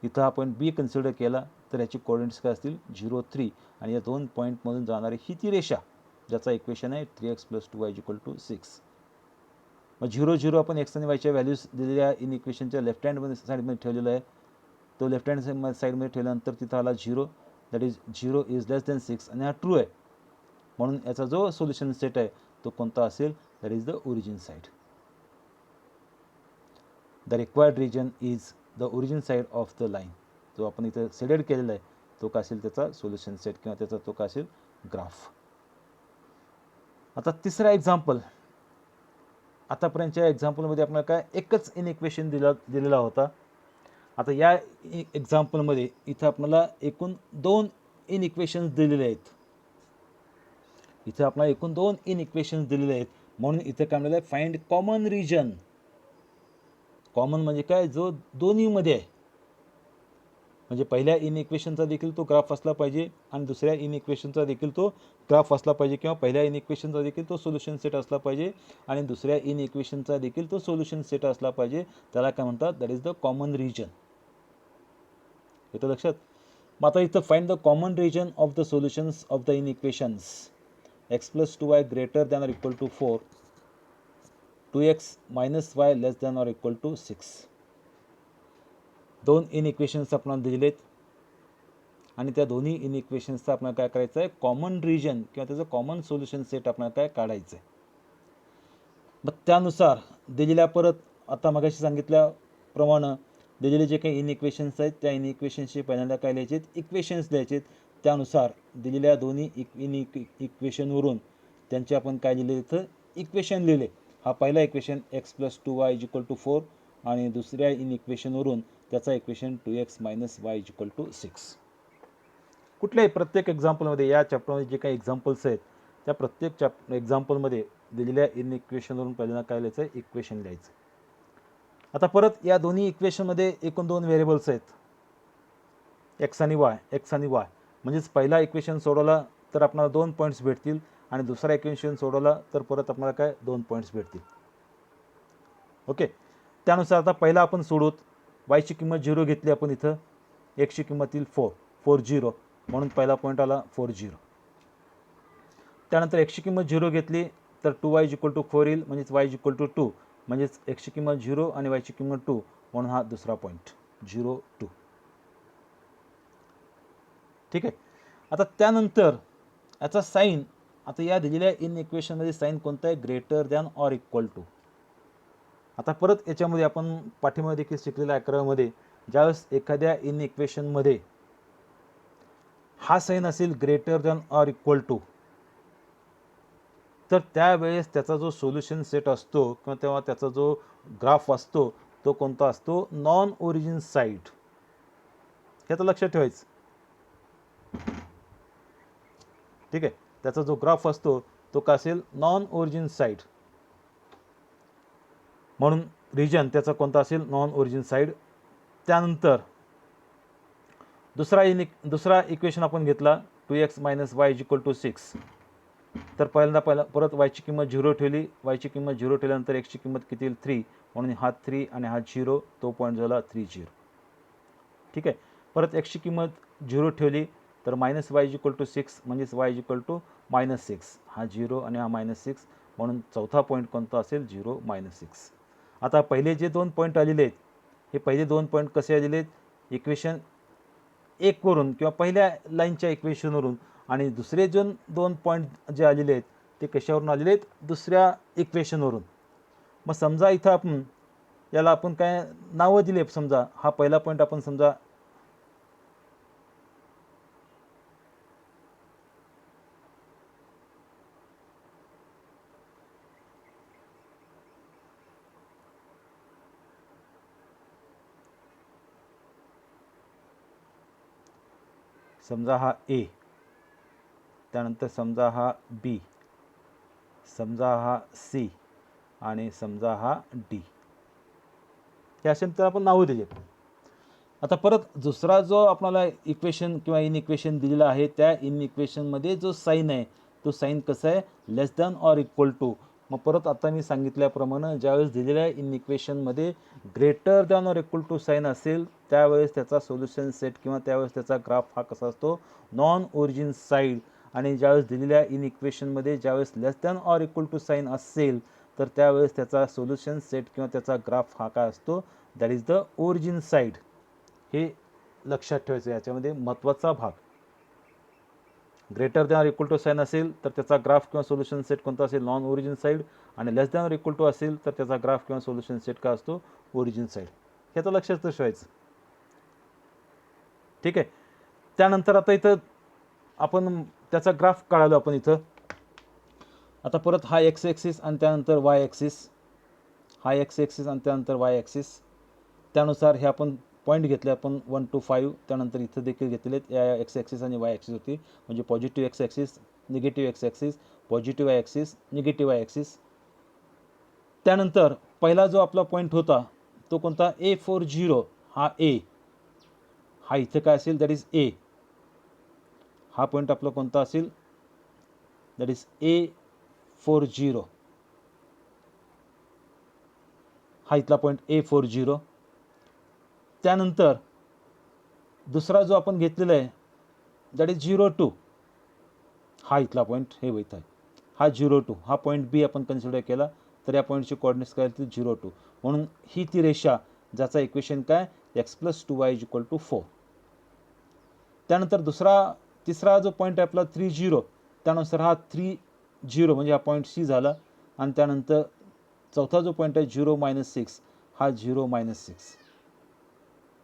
इथं हा पॉईंट b कन्सिडर केला तर याचे कोऑर्डिनेट्स काय असतील 0 3, आणि या 2 पॉईंटमधून जाणारी ही ती रेषा ज्याचा इक्वेशन आहे 3x + 2y = 6. मग 0 0 आपण x आणि yच्या व्हॅल्यूज दिलेल्या इन इक्वेशनच्या लेफ्ट हँड साईडमध्ये ठेवलेला आहे. तो लेफ्ट हँड साईडमध्ये ठेवल्यानंतर तिथं आला 0, that is 0 is less than 6 आणि हा ट्रू आहे, म्हणून याचा जो सोल्युशन सेट आहे तो कोणता असेल, that is the origin side. The required region is the origin side of the line. जो आपण इथं सेलेक्ट केलेला आहे तो का असेल त्याचा सोल्युशन सेट किंवा त्याचा तो का असेल ग्राफ. आता तिसरा एक्झाम्पल, आतापर्यंतच्या एक्झाम्पलमध्ये आपल्याला काय एकच इन इक्वेशन दिलेला होता. आता या एक्झाम्पलमध्ये इथं आपल्याला एकूण 2 इन इक्वेशन्स दिलेले आहेत. इथं आपल्याला एकूण 2 इन इक्वेशन्स दिलेले आहेत, म्हणून इथं काय म्हणलं आहे फाइंड कॉमन रिजन. कॉमन म्हणजे काय, जो दोन्हीमध्ये आहे, म्हणजे पहिल्या इन इक्वेशनचा देखील तो ग्राफ असला पाहिजे आणि दुसऱ्या इन इक्वेशनचा देखील तो ग्राफ असला पाहिजे, किंवा पहिल्या इन इक्वेशनचा देखील तो सोल्युशन सेट असला पाहिजे आणि दुसऱ्या इन इक्वेशनचा देखील तो सोल्युशन सेट असला पाहिजे. त्याला काय म्हणतात, that is the common region. येतं लक्षात. मग आता इथं find the common region of the solutions of the inequations x + 2y ≥ 4, 2x - y < 6. 2 in equations आपल्याला दिलेत आणि त्या दोन्ही इन इक्वेशन्सचा आपल्याला काय करायचं आहे, कॉमन रिजन किंवा त्याचं कॉमन सोल्युशन सेट आपल्याला काय काढायचं आहे. मग त्यानुसार दिलेल्या परत आता मगाशी सांगितल्याप्रमाणे दिलेले जे काही इन इक्वेशन्स आहेत त्या इन इक्वेशन्सचे पहिल्यांदा काय लिहायचे, इक्वेशन्स लिहायचे. त्यानुसार दिलेल्या दोन्ही इक्वेशनवरून त्यांचे आपण काय लिहिले, इथं इक्वेशन लिहिले. हा पहिला इक्वेशन x + 2y = 4 आणि दुसऱ्या इन इक्वेशनवरून त्याचा इक्वेशन 2x - y = 6. कुठल्याही प्रत्येक एक्झाम्पलमध्ये या चॅप्टरमध्ये जे काही एक्झाम्पल्स आहेत त्या प्रत्येक एक्झाम्पलमध्ये दिलेल्या इन इक्वेशनवरून पहिल्यांदा काय लिहायचं आहे, इक्वेशन लिहायचं. आता परत या दोन्ही इक्वेशनमध्ये एकूण 2 व्हेरिएबल्स आहेत x आणि y, म्हणजेच पहिला इक्वेशन सोडवला तर आपल्याला 2 पॉईंट्स भेटतील आणि दुसरा इक्वेशन सोडवला तर परत आपल्याला काय 2 पॉईंट्स भेटतील. ओके. त्यानुसार आता पहिला आपण सोडूत. y ची किंमत 0 घेतली आपण इथं, x ची किंमत येईल 4 0, म्हणून पहिला पॉईंट आला 4 0. त्यानंतर x ची किंमत 0 घेतली तर 2y = 4 येईल, म्हणजेच y = 2, म्हणजेच एक्सची किंमत 0 आणि वायची किंमत 2, म्हणून हा दुसरा पॉईंट 0 2. ठीक आहे. आता त्यानंतर याचा साईन, आता या दिलेल्या इन इक्वेशनमध्ये साईन कोणता आहे, greater than or equal to. आता परत याच्यामध्ये आपण पाठीमध्ये देखील शिकलेल्या 11मध्ये ज्यावेळेस एखाद्या इन इक्वेशनमध्ये हा साईन असेल greater than or equal to, तर त्यावेळेस त्याचा जो सोल्युशन सेट असतो किंवा तेव्हा त्याचा जो ग्राफ असतो तो कोणता असतो, नॉन ओरिजिन साईड. हे तर लक्षात ठेवायचं. ठीक आहे. त्याचा जो ग्राफ असतो तो का असेल, नॉन ओरिजिन साईड. म्हणून रिजन त्याचा कोणता असेल, नॉन ओरिजिन साईड. त्यानंतर दुसरा इक्वेशन आपण घेतला 2x - y = 6. तर पहिल्यांदा परत वायची किंमत 0 ठेवली, वायची किंमत 0 ठेवल्यानंतर एक्सची किंमत किती येईल, 3, म्हणून हा 3 आणि हा 0, तो पॉईंट झाला 3 0. ठीक आहे. परत एक्सची किंमत 0 ठेवली तर -y = 6, म्हणजेच y = -6, हा 0 आणि हा -6, म्हणून चौथा पॉईंट कोणता असेल, 0 -6. आता पहिले जे 2 पॉईंट आलेले आहेत, हे पहिले 2 पॉईंट कसे आलेले आहेत, इक्वेशन 1 वरून किंवा पहिल्या लाईनच्या इक्वेशनवरून, आणि दुसरे जे 2 पॉईंट जे आलेले आहेत ते कशावरून आलेले आहेत, दुसऱ्या इक्वेशनवरून. मग समजा इथं आपण याला आपण काय नावं दिले, समजा हा पहिला पॉईंट आपण समजा हा ए, त्यानंतर समजा हा बी, समजा हा सी आणि समजा हा डी, हे असे तर आपण नावं दिले. आता परत दुसरा जो आपल्याला इक्वेशन किंवा इन इक्वेशन दिलेला आहे, त्या इन इक्वेशनमध्ये जो साईन आहे तो साईन कसा आहे, less than or equal to. मग परत आता मी सांगितल्याप्रमाणे ज्यावेळेस दिलेल्या इन इक्वेशनमध्ये greater than or equal to sign असेल त्यावेळेस त्याचा सोल्युशन सेट किंवा त्यावेळेस त्याचा ग्राफ हा कसा असतो, नॉन ओरिजिन साईड. आणि ज्यावेळेस दिलेल्या इन इक्वेशनमध्ये ज्यावेळेस less than or equal to sign असेल तर त्यावेळेस त्याचा सोल्युशन सेट किंवा त्याचा ग्राफ हा काय असतो, that is the origin side. हे लक्षात ठेवायचं, याच्यामध्ये महत्त्वाचा भाग. Greater than or equal to sign असेल तर त्याचा ग्राफ किंवा सोल्युशन सेट कोणता असेल, नॉन ओरिजिन साईड, आणि लेस दॅन ऑर इक्वल टू असेल तर त्याचा ग्राफ किंवा सोल्युशन सेट का असतो, ओरिजिन साईड. हे तर लक्षात ठेवायचं. ठीक आहे. त्यानंतर आता इथं आपण त्याचा ग्राफ काढालो आपण इथं. आता परत हा एक्स ॲक्सिस आणि त्यानंतर वाय ॲक्सिस, हा एक्स ॲक्सिस आणि त्यानंतर वाय ॲक्सिस. त्यानुसार हे आपण पॉईंट घेतले आपण 1 to 5, त्यानंतर इथं देखील घेतलेले या एक्स ॲक्सिस आणि वाय ॲक्सिस होती, म्हणजे positive x axis, negative x axis, positive Y axis, negative Y axis. त्यानंतर पहिला जो आपला पॉईंट होता तो कोणता, A40, हा ए, हा इथं काय असेल, दॅट इज ए. हा पॉईंट आपला कोणता असेल, दॅट इज A40, हा इथला पॉईंट A40. त्यानंतर दुसरा जो आपण घेतलेला आहे दॅट इज 0 2, हा इथला पॉईंट हे होत आहे, हा 0 2, हा पॉईंट बी आपण कन्सिडर केला तर या पॉईंटचे कोऑर्डिनेट्स काय असतील, 0 2. म्हणून ही ती रेषा ज्याचा इक्वेशन काय, x + 2y = 4. त्यानंतर तिसरा जो पॉईंट आहे आपला 3 0, त्यानुसार हा 3 0 म्हणजे हा पॉईंट सी झाला. आणि त्यानंतर चौथा जो पॉईंट आहे 0 -6, हा 0 -6.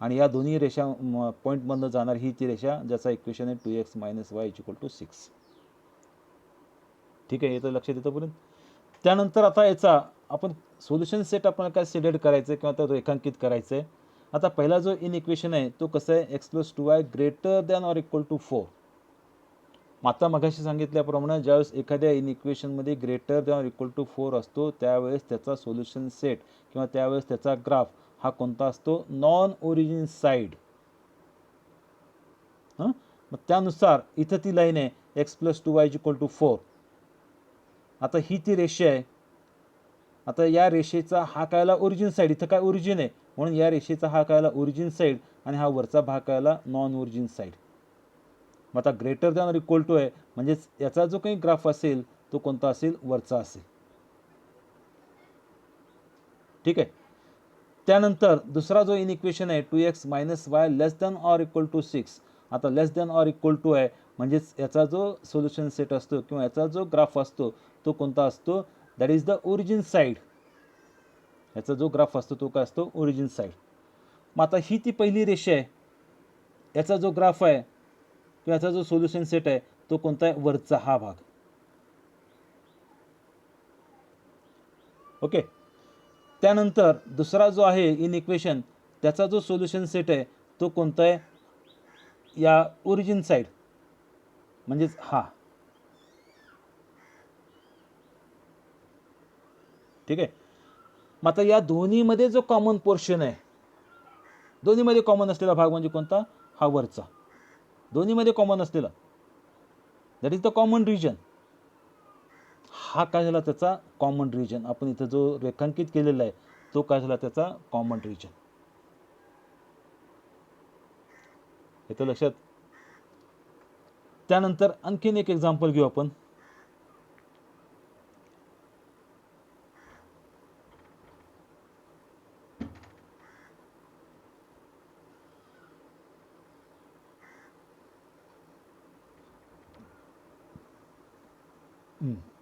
आणि या दोन्ही रेषा पॉईंटमधनं जाणार ही ती रेषा ज्याचा इक्वेशन आहे 2x - y = 6. ठीक आहे, येतं लक्षात येतं. त्यानंतर आता याचा आपण सोल्युशन सेट आपण काय सिलेक्ट करायचं किंवा तो रेखांकित करायचं आहे. आता पहिला जो इन इक्वेशन आहे तो कसं आहे, x + 2y greater than or equal to 4. आता मगाशी सांगितल्याप्रमाणे ज्यावेळेस एखाद्या इन इक्वेशनमध्ये greater than or equal to 4 असतो त्यावेळेस त्याचा सोल्युशन सेट किंवा त्यावेळेस त्याचा ग्राफ हा कोणता असतो, नॉन ओरिजिन साईड. मग त्यानुसार इथं ती लाईन आहे x + 2y = 4. आता ही ती रेषा आहे. आता या रेषेचा हा कायला ओरिजिन साईड, इथं काय ओरिजिन आहे म्हणून या रेषेचा हा कायला ओरिजिन साईड आणि हा वरचा भाग कायला नॉन ओरिजिन साईड. मग आता greater than or equal to आहे म्हणजेच याचा जो काही ग्राफ असेल तो कोणता असेल, वरचा असेल. ठीक आहे. त्यानंतर दुसरा जो इनइक्वेशन आहे 2x minus y less than or equal to 6. आता less than or equal to आहे म्हणजेच याचा जो सोल्युशन सेट असतो किंवा याचा जो ग्राफ असतो तो कोणता असतो, that is the origin side. याचा जो ग्राफ असतो तो काय असतो, ओरिजिन साईड. मग आता ही ती पहिली रेषा आहे, याचा जो ग्राफ आहे किंवा याचा जो सोल्युशन सेट आहे तो कोणता आहे, वरचा हा भाग. ओके. त्यानंतर दुसरा जो आहे इन इक्वेशन त्याचा जो सोल्युशन सेट आहे तो कोणता आहे, या ओरिजिन साईड म्हणजेच हा. ठीक आहे. मग आता या दोन्हीमध्ये जो कॉमन पोर्शन आहे, दोन्हीमध्ये कॉमन असलेला भाग म्हणजे कोणता, हा वरचा. दोन्हीमध्ये कॉमन असलेला that is the common region. हा काय झाला त्याचा कॉमन रिजन. आपण इथं जो रेखांकित केलेला आहे तो काय झाला त्याचा कॉमन रिजन. येतं लक्षात. त्यानंतर आणखीन एक एक्झाम्पल घेऊ आपण.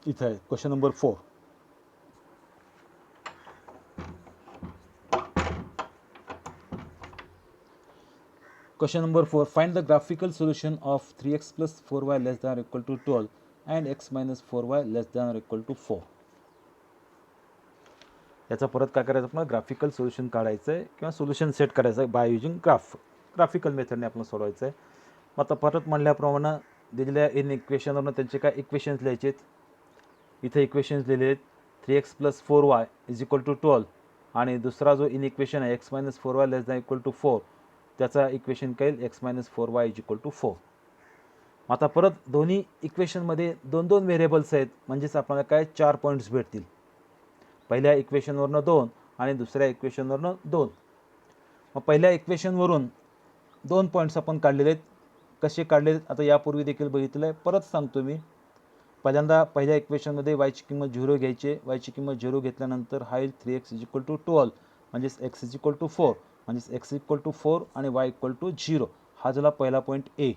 इथं आहे question number 4. Question number 4. Find the graphical solution of 3x plus 4y less than or equal to 12 and x minus 4y less than or equal to 4. याचा परत काय करायचं, आपण ग्राफिकल सोल्युशन काढायचं आहे किंवा सोल्युशन सेट करायचं आहे बाय युजिंग ग्राफिकल मेथडने आपण सोडवायचं आहे. मग आता परत म्हणल्याप्रमाणे दिलेल्या इन इक्वेशनवरून त्यांचे काय इक्वेशन्स लिहायचे आहेत. इथे इक्वेशन्स लिहिले आहेत 3x plus 4y is equal to 12 आणि दुसरा जो इन इक्वेशन आहे x minus 4y less than equal to 4 त्याचा इक्वेशन काय येईल x minus 4y is equal to 4. आता परत दोन्ही इक्वेशनमध्ये दोन दोन व्हेरिएबल्स आहेत म्हणजेच आपल्याला काय 4 पॉईंट्स भेटतील. पहिल्या इक्वेशनवरनं 2 आणि दुसऱ्या इक्वेशनवरनं 2. मग पहिल्या इक्वेशनवरून 2 पॉईंट्स आपण काढलेले आहेत. कसे काढले आता यापूर्वी देखील बघितलं आहे, परत सांगतो मी. पहिल्यांदा पहिल्या इक्वेशनमध्ये वायची किंमत 0 घ्यायची. वायची किंमत 0 घेतल्यानंतर हा येईल 3x इज इक्वल टू 12 म्हणजेच x इज इक्वल टू 4 म्हणजेच x इक्वल टू 4 आणि y इक्वल टू 0. हा झाला पहिला पॉईंट ए.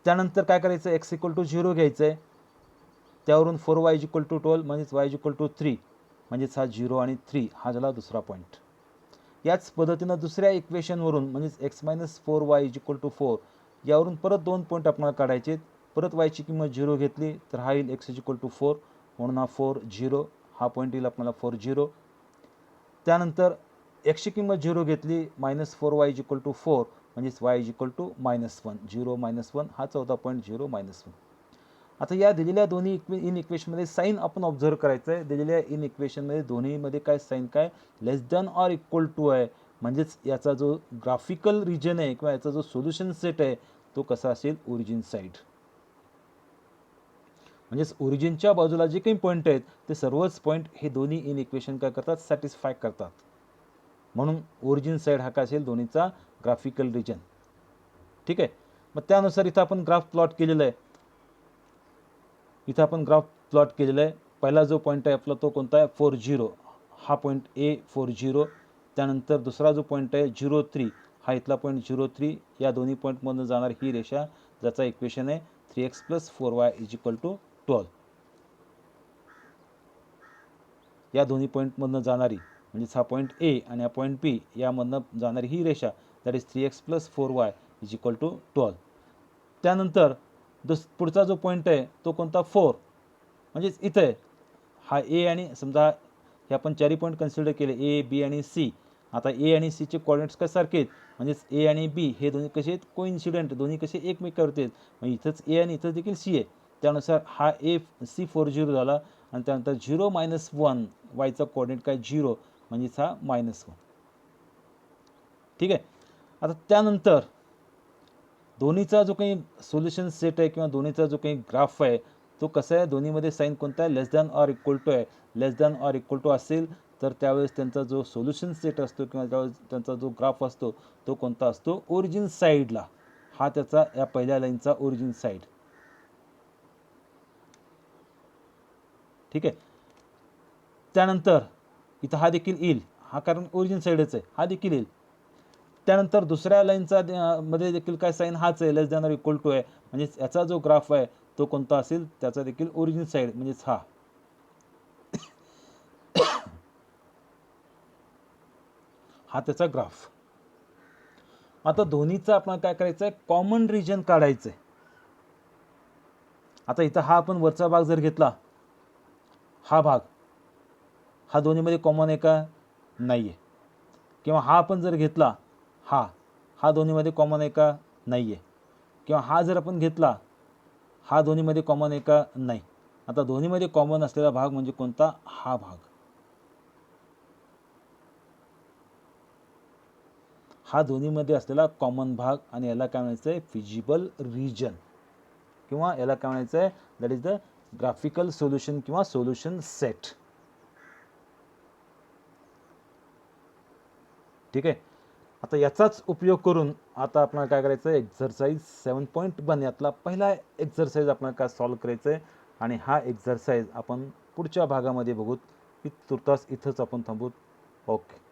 त्यानंतर काय करायचं, x इक्वल टू 0 घ्यायचं आहे. त्यावरून 4y इज इक्वल टू 12 म्हणजेच y इज इक्वल टू 3 म्हणजेच हा 0 आणि 3 हा झाला दुसरा पॉईंट. याच पद्धतीनं दुसऱ्या इक्वेशनवरून म्हणजेच x minus 4y is equal to 4 यावरून परत 2 पॉईंट आपल्याला काढायचे. परत वायची किंमत 0 घेतली तर हा येईल x इज इक्वल टू 4 म्हणून हा 4 0 हा पॉईंट येईल आपल्याला 4 0. त्यानंतर एक्सची किंमत 0 घेतली minus 4y is equal to 4 म्हणजेच y is equal to minus 1 0 minus 1 हा चौथा पॉईंट 0 मायनस 1. आता या दिलेल्या दोन्ही इन इक्वेशनमध्ये साईन आपण ऑब्झर्व करायचं आहे. दिलेल्या इन इक्वेशनमध्ये दोन्हीमध्ये काय साईन काय लेस दॅन ऑर इक्वल टू आहे म्हणजेच याचा जो ग्राफिकल रिजन आहे किंवा याचा जो सोल्युशन सेट आहे तो कसा असेल, ओरिजिन साईड. म्हणजेच ओरिजिनच्या बाजूला जे काही पॉईंट आहेत ते सर्वच पॉईंट हे दोन्ही इन इक्वेशन काय करतात, सॅटिस्फाय करतात. म्हणून ओरिजिन साईड हा काय असेल दोन्हीचा ग्राफिकल रिजन. ठीक आहे. मग त्यानुसार इथं आपण ग्राफ प्लॉट केलेला आहे. इथं आपण ग्राफ प्लॉट केलेला आहे. पहिला जो पॉईंट आहे आपला तो कोणता आहे, 4 0 हा पॉईंट ए 4 0. त्यानंतर दुसरा जो पॉईंट आहे 0 3 हा इथला पॉईंट 0 3. या दोन्ही पॉईंटमधून जाणार ही रेषा ज्याचा इक्वेशन आहे 3x plus 4y is equal to 12. या दोन्ही पॉईंटमधून जाणारी म्हणजेच हा पॉईंट ए आणि हा पॉईंट बी यामधनं जाणारी ही रेषा that is 3x plus 4y is equal to 12. त्यानंतर पुढचा जो पॉईंट आहे तो कोणता 4 म्हणजेच इथं आहे हा ए आणि समजा हे आपण चारही पॉईंट कन्सिडर केले ए बी आणि सी. आता ए आणि सीचे कोऑर्डिनेट्स काय सारखे आहेत म्हणजेच ए आणि बी हे दोन्ही कसे आहेत, कोइन्सिडेंट, दोन्ही कसे एकमेकावरती आहेत. मग इथंच ए आणि इथं देखील सी आहे. त्यानुसार हा ए सी 4 0 झाला आणि त्यानंतर 0 मायनस 1 वायचा कोऑर्डिनेट काय 0 म्हणजेच हा मायनस 1. ठीक आहे. आता त्यानंतर दोन्हीचा जो काही सोल्युशन सेट आहे किंवा दोन्हीचा जो काही ग्राफ आहे तो कसा आहे, दोन्हीमध्ये साईन कोणता आहे, less than or equal to आहे. Less than or equal to असेल तर त्यावेळेस त्यांचा जो सोल्युशन सेट असतो किंवा त्यावेळेस त्यांचा जो ग्राफ असतो तो कोणता असतो, ओरिजिन साईडला. हा त्याचा या पहिल्या लाईनचा ओरिजिन साईड. ठीक आहे. त्यानंतर इथं हा देखील येईल, हा कारण ओरिजिन साईडच आहे, हा देखील येईल. त्यानंतर दुसऱ्या लाईनचा मध्ये देखील काय साईन हाच आहे, less than or equal to आहे, म्हणजे याचा जो ग्राफ आहे तो कोणता असेल, त्याचा देखील ओरिजिन साईड म्हणजेच हा. हा त्याचा ग्राफ. आता दोन्हीचा आपण काय करायचं आहे, कॉमन रिजन काढायचं आहे. आता इथं हा आपण वरचा भाग जर घेतला, हा भाग, हा दोन्हीमध्ये कॉमन आहे का, नाही आहे. किंवा हा आपण जर घेतला, हा दोन्हीमध्ये कॉमन आहे का, नाही आहे. किंवा हा जर आपण घेतला, हा दोन्हीमध्ये कॉमन आहे का, नाही. आता दोन्हीमध्ये कॉमन असलेला भाग म्हणजे कोणता, हा भाग. हा दोन्हीमध्ये असलेला कॉमन भाग, आणि याला काय म्हणायचं आहे, फिजिबल रिजन, किंवा याला काय म्हणायचं आहे, that is the graphical solution किंवा सोल्युशन सेट. ठीक आहे. आता याचाच उपयोग करून आता आपल्याला काय करायचं आहे, एक्झरसाइज 7.1 यातला पहिला एक्झरसाइज आपल्याला काय सॉल्व करायचं आहे. आणि हा एक्झरसाइज आपण पुढच्या भागामध्ये बघूत. तुर्तास इथंच आपण थांबूत. ओके.